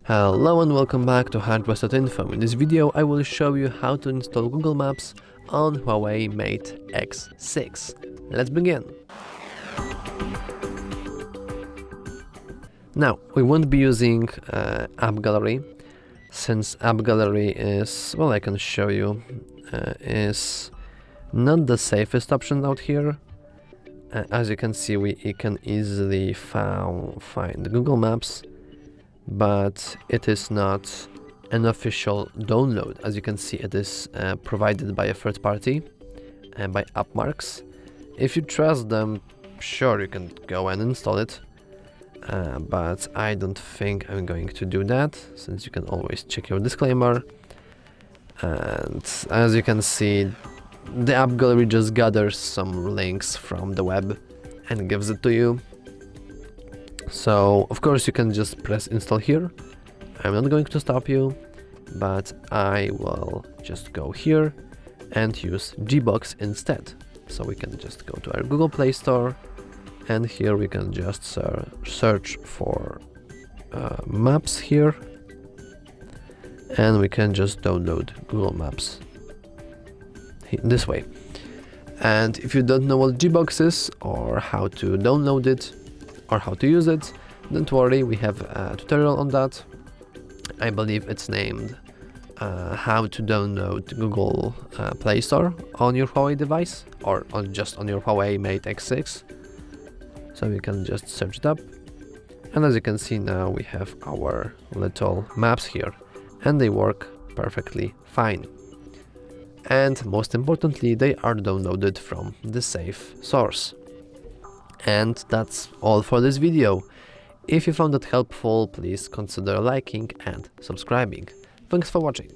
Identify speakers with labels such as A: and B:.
A: Hello and welcome back to HardReset.Info. In this video I will show you how to install Google Maps on Huawei Mate X6. Let's begin. Now, we won't be using App Gallery, since App Gallery is, well, I can show you, is not the safest option out here. As you can see, we can easily find Google Maps, but it is not an official download. As you can see, it is provided by a third party, by AppMarks. If you trust them, sure, you can go and install it, but I don't think I'm going to do that, since you can always check your disclaimer. And as you can see, the App Gallery just gathers some links from the web and gives it to you. So, of course, you can just press install here. I'm not going to stop you, but I will just go here and use Gbox instead. So we can just go to our Google Play Store, and here we can just search for Maps here, and we can just download Google Maps this way. And if you don't know what Gbox is, or how to download it, or how to use it, don't worry, we have a tutorial on that. I believe it's named how to download Google Play Store on your Huawei device, or just on your Huawei Mate X6. So we can just search it up, and as you can see now, we have our little maps here, and they work perfectly fine. And most importantly, they are downloaded from the safe source. And that's all for this video. If you found it helpful, please consider liking and subscribing. Thanks for watching.